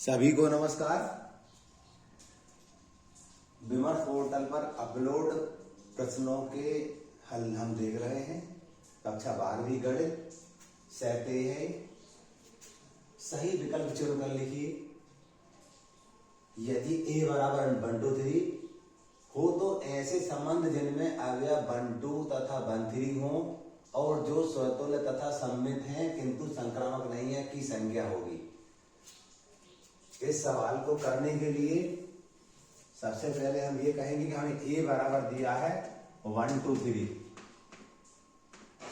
सभी को नमस्कार। विमर्श पोर्टल पर अपलोड प्रश्नों के हल हम देख रहे हैं। कक्षा 12वीं गणित सेट ए है। सही विकल्प चुनकर लिखिए। यदि ए बराबर 1 2 3 हो तो ऐसे संबंध जिनमें अवयव 1 2 तथा 1 3 हो और जो स्वतुल्य तथा सममित हैं किंतु संक्रामक नहीं है की संख्या होगी। इस सवाल को करने के लिए सबसे पहले हम ये कहेंगे कि हमें ए बराबर दिया है 1 2 3।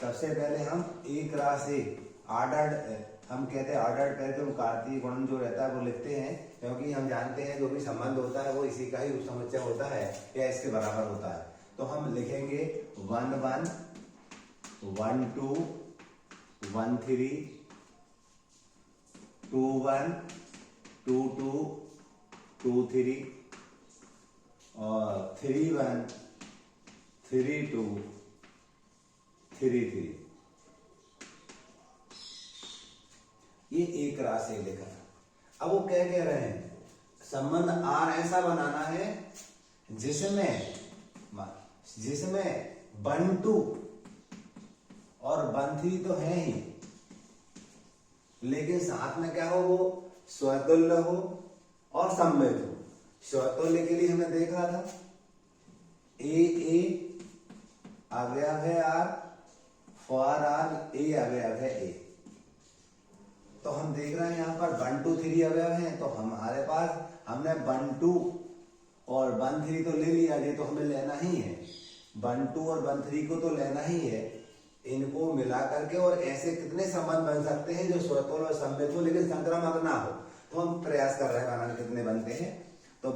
सबसे पहले हम ए क्रॉस ए ऑर्डर्ड, हम कहते हैं ऑर्डर्ड करके हम कार्तीय गुणन जो रहता है वो लिखते हैं, क्योंकि हम जानते हैं जो भी संबंध होता है वो इसी का ही उपसमुच्चय होता है या इसके बराबर होता है। तो हम लिखेंगे 1 1 1 2 1 3 2 1 2 2 2 3 और 3 1 3 2 3 3। ये एक राशि लिखा। अब वो क्या कह रहे हैं, संबंध आर ऐसा बनाना है जिसमें 1 2 और 1 3 तो है ही, लेकिन साथ में क्या हो, वो स्वतुल्य हो और सममित हो। स्वतुल्य के लिए हमने देखा था ए अवयव है आर, फॉर आर ए अवयव है ए। तो हम देख रहे हैं यहाँ पर 1 2 3 अवयव हैं, तो हमारे पास हमने 1 2 और 1 3 तो ले लिया, ये तो हमें लेना ही है। 1 2 और 1 3 को तो लेना ही है। इनको मिला करके और ऐसे कितने संबंध बन सकते हैं जो स्वतुल्य और सममित हो लेकिन संक्रामक ना हो, तो हम प्रयास कर रहे हैं बनाने कितने बनते हैं। तो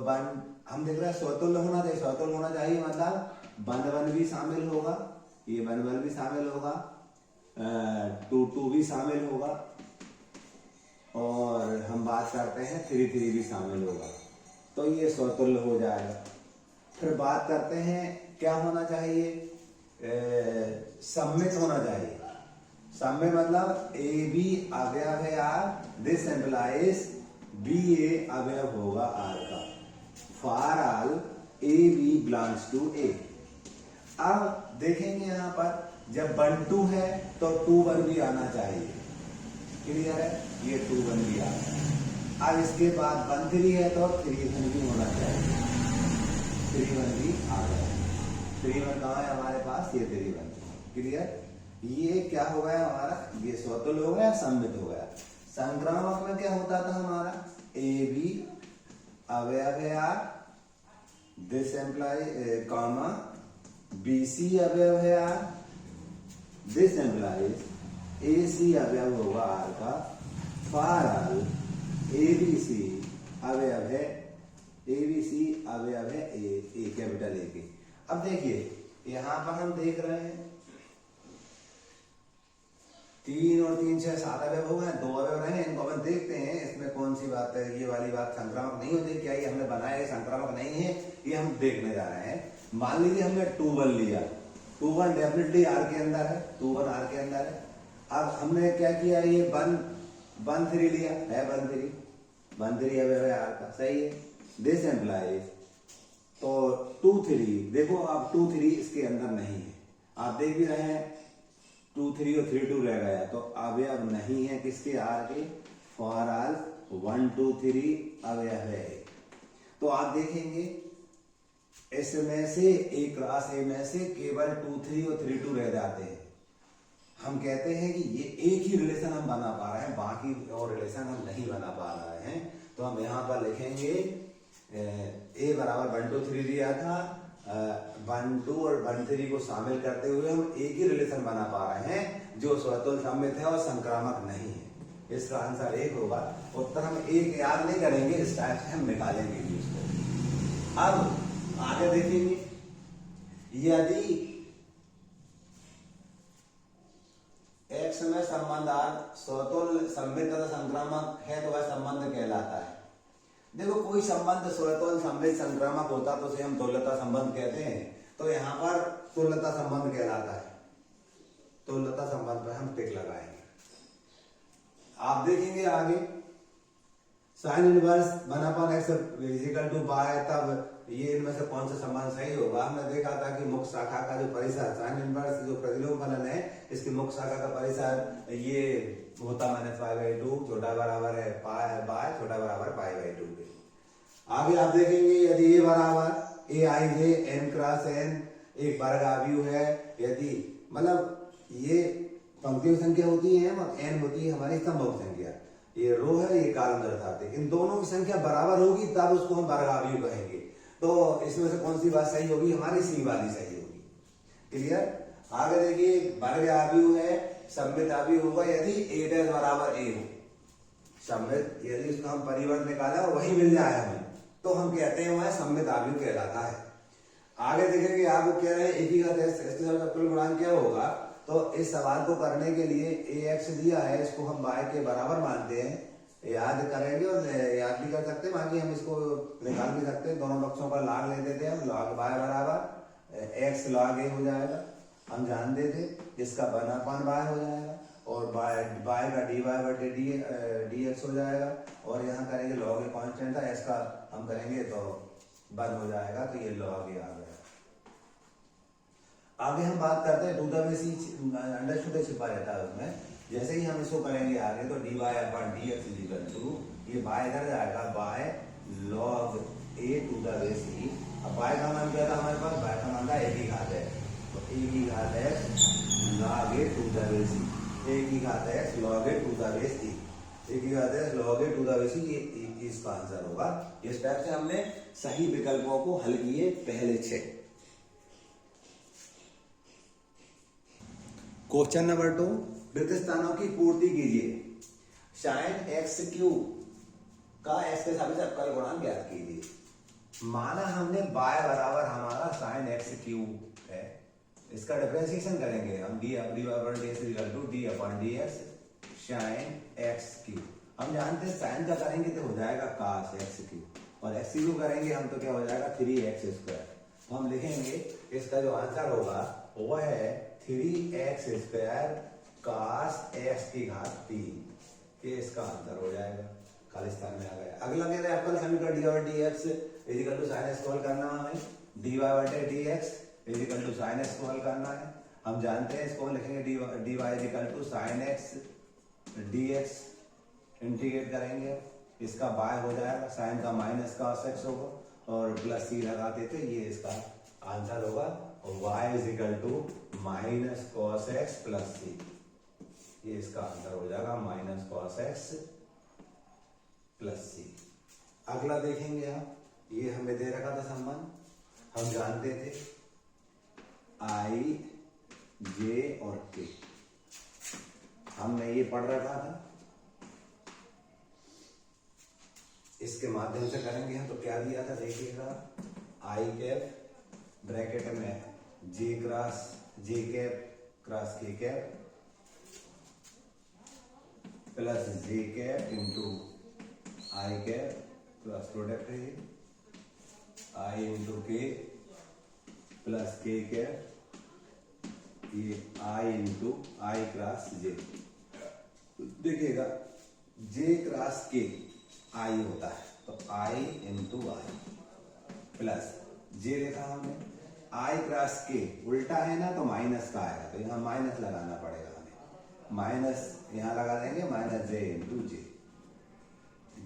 हम देख रहे हैं स्वतुल्य होना चाहिए। स्वतुल्य होना चाहिए मतलब 1 1 भी शामिल होगा, ये 1 1 भी शामिल होगा, 2 2 भी शामिल होगा, और हम बात करते हैं 3 3 भी शामिल होगा, तो ये स्वतुल्य हो जाएगा। फिर बात करते हैं क्या होना चाहिए, सममित होना चाहिए। सममित मतलब ए बी अवयव है R, this implies B A अवयव होगा आर का। For all A B belongs to A. अब देखेंगे यहाँ पर जब 1 2 है तो 2 1 भी आना चाहिए। क्लियर है, ये 2 1 भी आ गया। अब इसके बाद 1 3 है तो 3 1 भी होना चाहिए। 3 1 भी आ गया। 3 1 कहाँ है हमारे पास, ये 3 1। क्लियर, ये क्या हो गया हमारा, ये स्वतुल्य हो गया, सममित हो गया। संक्रामक में क्या होता था हमारा, ए बी अवयव है R, this implies comma B C अवयव है R, this implies A C अवयव होगा आर का। For all A B C अवयव है, ए बी सी अवयव है ए कैपिटल ए के। अब देखिए यहां पर हम देख रहे हैं 3 और 3 6 7 अवयव हो गए, 2 अवयव रहे हैं। इनको अपन देखते हैं इसमें कौन सी बात है, ये वाली बात संक्रामक नहीं होती क्या, ये हमने बनाया है संक्रामक नहीं है, ये हम देखने जा रहे हैं। मान लीजिए हमने 2 1 लिया, 2 1 डेफिनेटली आर के अंदर है, 2 1 आर के अंदर है। अब हमने क्या किया, ये 1 3 लिया है, 1 3 अवयव है आर का, सही है। दिस एम्प्लाइज तो 2 3, देखो अब 2 3 इसके अंदर नहीं है, आप देख भी रहे हैं 2 3 और 3 2 रह गया, तो अवयव नहीं है किसके, आर के। फॉर ऑल 1 2 3 अवयव है। तो आप देखेंगे इसमें से ए क्रॉस ए में से केवल 2 3 और 3 2 रह जाते हैं। हम कहते हैं कि ये एक ही रिलेशन हम बना पा रहे हैं, बाकी और रिलेशन हम नहीं बना पा रहे हैं। तो हम यहाँ पर लिखेंगे ए बराबर 1 2 3 दिया था, 1 2 और 1 3 को शामिल करते हुए हम एक ही रिलेशन बना पा रहे हैं जो स्वतुल्य सममित है और संक्रामक नहीं है। इसका आंसर 1 होगा। उत्तर हम एक याद नहीं करेंगे, इस टाइप से हम निकालेंगे भी उसको। अब आगे देखेंगे, यदि एक्स में संबंध आर स्वतुल्य सममित तथा संक्रामक है तो वह संबंध कहलाता है। देखो कोई संबंध स्वतुल्य सममित संक्रामक होता तो उसे हम तुल्यता संबंध कहते हैं, तो यहाँ पर तुल्यता संबंध कहलाता है। तुल्यता संबंध पर हम टिक लगाएंगे। आप देखेंगे आगे sine inverse 1/x equal to by, तब ये इनमें से कौन सा संबंध सही होगा? हमने देखा था कि मुख्य शाखा का जो परिसर, साइन इनवर्स जो प्रतिलोम फलन है, इसकी मुख्य शाखा का परिसर ये होता -π/2, छोटा बराबर है पाई बाय, छोटा बराबर π/2 के। आगे आप देखेंगे यदि ए बराबर ए आई जे एन क्रॉस एन एक वर्ग आव्यूह है, यदि मतलब ये पंक्तियों की संख्या होती है और एन होती है हमारी स्तंभों की संख्या, ये रो है ये कॉलम दर्शाते हैं, इन दोनों की संख्या बराबर होगी तब उसको हम वर्ग आव्यूह कहेंगे। तो इसमें से कौन सी बात सही होगी? हमारी सी वाली सही होगी। क्लियर? आगे देखिए वर्ग आव्यूह है, सममित आव्यूह होगा यदि a' बराबर a हो। सममित यदि उसका हम परिवर्त निकाला और वही मिल जाए हमें, तो हम कहते हैं वह सममित आव्यूह कहलाता है। आगे देखेंगे आपको कह रहे हैं एक ही का इसके साथ कुल गुणांक क्या होगा? तो इस सवाल को करने के लिए ax दिया है, इसको हम y के बराबर मानते हैं, याद करेंगे और याद भी कर सकते हैं, बाकी हम इसको निकाल भी सकते हैं। दोनों पक्षों का log ले देते हैं हम, log y बराबर x log a हो जाएगा, हम जानते थे इसका 1/y हो जाएगा और y का dy/dx हो जाएगा, और यहाँ करेंगे log a कांस्टेंट था, x का हम करेंगे तो 1 हो जाएगा, तो ये log a आ गया। आगे हम बात करते हैं टू द बेस अंडरस्टूड छिपा रहता है उसमें, जैसे ही हम इसको करेंगे आगे तो dy/dx इक्वल टू ये y इधर जाएगा y log a to the base e। अब y का मान क्या था हमारे पास? y का मान था a की घात है, तो a की घात x log a to the base e, a की घात x log a to the base e, a की घात x log a to the base e, ये इसका आंसर होगा। इस टाइप से हमने सही विकल्पों को हल किए पहले 6। क्वेश्चन नंबर 2, रिक्त स्थानों की पूर्ति कीजिए। साइन एक्स क्यूब का एक्स के सापेक्ष अवकल गुणांक ज्ञात कीजिए। माना हमने y बराबर हमारा साइन एक्स क्यूब है, इसका डिफरेंशिएशन करेंगे हम d/dx साइन एक्स क्यूब। हम जानते हैं साइन का करेंगे तो हो जाएगा cos एक्स क्यूब और एक्स क्यूब करेंगे हम तो क्या हो जाएगा 3x²। तो हम लिखेंगे इसका जो आंसर होगा वह है 3x² cos x की घात 3, ये इसका आंसर हो जाएगा, खालिस्तान में आ गया। अगला कह रहे हैं अवकल समीकरण dy/dx equal to sin x solve करना है, हमें dy/dx equal to sin x solve करना है। हम जानते हैं इसको लिखेंगे dy equal to sin x dx, integrate करेंगे इसका y हो जाएगा, sin का माइनस cos x होगा और प्लस c लगाते थे, ये इसका आंसर होगा। और y is equal to minus cos x plus C, ये इसका आंसर हो जाएगा minus cos x plus C. अगला देखेंगे आप, ये हमें दे रखा था संबंध, हम जानते थे आई जे और के, हमने ये पढ़ रखा था, इसके माध्यम से करेंगे हम। तो क्या दिया था देखिएगा, आई कैप ब्रैकेट में जे कैप क्रॉस के कैप प्लस जे कैप इंटू आई कैप क्रॉस प्रोडक्ट है ये, आई इंटू के प्लस के कैप, ये आई इंटू आई क्रॉस जे। देखिएगा जे क्रॉस के आई होता है, तो आई इंटू आई प्लस जे लिखा हमने, आई क्रॉस के उल्टा है ना तो माइनस का आएगा, तो यहाँ माइनस लगाना पड़ेगा हमें, माइनस यहाँ लगा देंगे माइनस जे इंटू जे।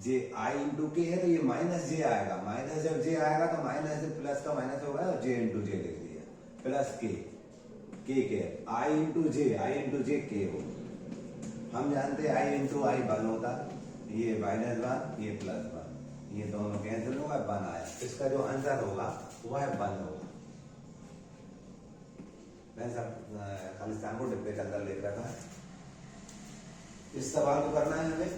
जे आई इंटू के है तो ये माइनस जे आएगा, माइनस जब जे आएगा तो माइनस से प्लस का माइनस होगा, जे इंटू जे लिख दिया, प्लस के आई इंटू जे के हो। हम जानते हैं आई इंटू आई 1 होता है, ये -1 ये +1, ये दोनों कैंसिल होगा, 1 आया। इसका जो आंसर होगा वह 1 होगा। मैं सब खालिस्तान को डिब्बे के अंदर लिख रखा है। इस सवाल को करना है हमें,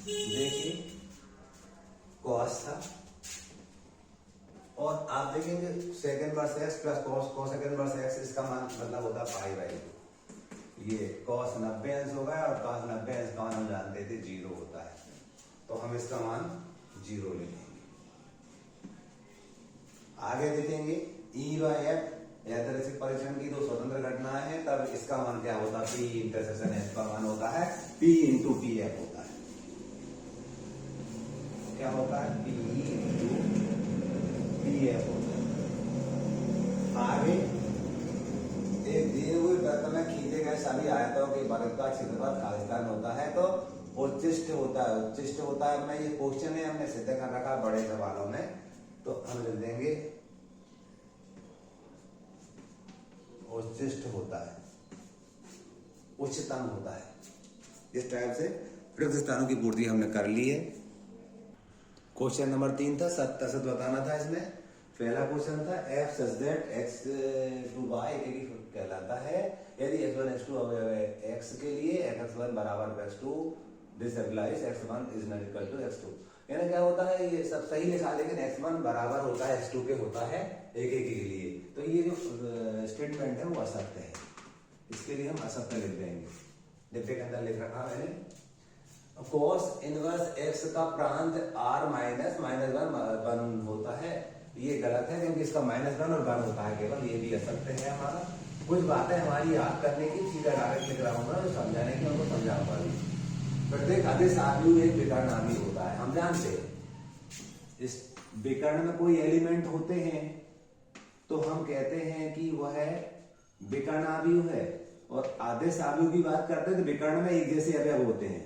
देखिए कॉस था और आप देखेंगे second verse X plus cos second verse X, इसका मान मतलब होता है π/2। ये कॉस 90 अंश होगा और कॉस 90 अंश का मान हम जानते थे 0 होता है, तो हम इसका मान 0 लिखेंगे। आगे देखेंगे E/F यादृच्छिक परीक्षण की 2 स्वतंत्र घटनाएं हैं, तब इसका मान क्या होता है, P इंटरसेक्शन F का मान होता है P इंटू पी एफ होता है। क्या होता है? P इंटू पी एफ होता है। आगे एक दिए हुए वृत्त में खींचे गए सभी आयतों के वर्ग का क्षेत्रफल खालिस्तान होता है तो उच्चिष्ट होता है। उच्चिष्ट होता है, अपना ये क्वेश्चन है, हमने सिद्ध कर रखा बड़े सवालों में, तो हम लिख देंगे उच्चिष्ट होता है, उच्चतम होता है। इस टाइप से प्रयुक्त स्थानों की पूर्ति हमने कर ली है। क्वेश्चन नंबर 3 था, सत्य असत बताना था। इसमें पहला क्वेश्चन था f such that x to y कहलाता है यदि x1 x2 x के लिए x1 बराबर x2 this implies x1 is not equal to x2। यानी क्या होता है, ये सब सही लिखा, लेकिन x1 बराबर होता है x2 के होता है एक एक के लिए, तो ये जो स्टेटमेंट है वो असत्य है। इसके लिए हम असत्य लिख देंगे। डिब्बे के अंदर लिख रखा मैंने, cos इनवर्स x का प्रांत r माइनस -1 होता है। ये गलत है क्योंकि इसका -1 और 1 होता है केवल, ये भी असत्य है हमारा। कुछ बातें हमारी याद करने की, सीधा डायरेक्ट लिख रहा हूँ ना, समझाने की हमको समझाऊंगा भी। प्रत्येक अदिश आव्यूह एक विकर्ण आव्यूह होता है, हम जानते हैं। इस विकर्ण में कोई एलिमेंट होते हैं तो हम कहते हैं कि वह विकर्ण आव्यूह है। और आदेश आव्यूह की बात करते हैं तो विकर्ण में एक जैसे अवयव होते हैं,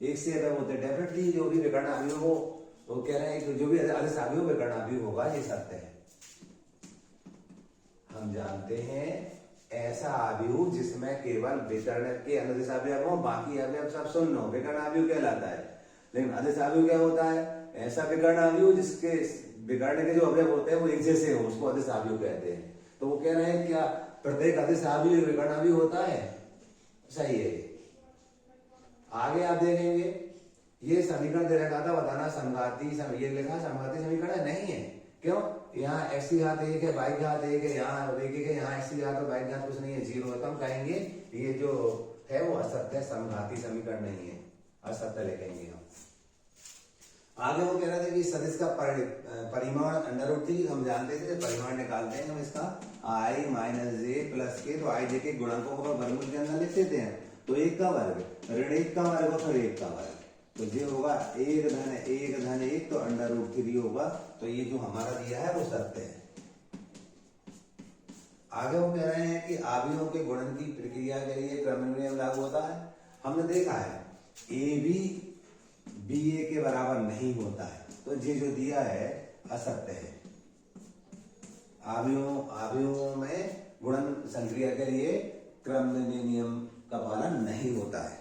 एक से अवयव होते हैं। डेफिनेटली जो भी विकर्ण आव्यूह हो, वो कह रहे हैं कि जो भी आदेश आव्यूह विकर्ण आव्यूह होगा, ये सत्य है। हम जानते हैं ऐसा आव्यूह जिसमें केवल विकर्ण के अनुदिश अवयव हो, बाकी अवयव सब शून्य हो, विकर्ण आव्यूह कहलाता है। लेकिन आदेश आव्यूह क्या होता है? ऐसा विकर्ण आव्यूह जिसके विकर्ण के जो अवयव होते हैं वो एक जैसे हो, उसको आदेश आव्यूह कहते हैं। तो वो कह रहे हैं क्या प्रत्येक आदेश आव्यूह विकर्ण आव्यूह होता है? सही है। आगे आप देखेंगे ये समीकरण दे रखा था, बताना समघाती ये लिखा समघाती समीकरण नहीं है। क्यों? यहाँ x की घात 1 है, y की घात 1 है, यहाँ देखिए यहाँ x की घात और y की घात कुछ नहीं है, 0 है। तो हम कहेंगे ये जो है वो असत्य है, समघाती समीकरण नहीं है, असत्य लिखेंगे हम। आगे वो कह रहे थे कि सदिश का परिमाण √3, हम जानते थे परिमाण निकालते हैं हम इसका i माइनस जे प्लस के, तो i जे के गुणकों को वर्गमूल के अंदर लिख देते हैं। तो 1 का वर्ग ऋण 1 का वर्ग और फिर 1 का वर्ग, तो ये होगा 1 धन 1 तो √3 होगा। तो ये जो हमारा दिया है वो सत्य है। आगे वो कह रहे हैं कि आव्यूहों के गुणन की प्रक्रिया के लिए क्रमिक नियम लागू होता है। हमने देखा है ए बी बी ए के बराबर नहीं होता है, तो ये जो दिया है असत्य है। आव्यूहों में गुणन संक्रिया के लिए क्रम नियम का पालन नहीं होता है।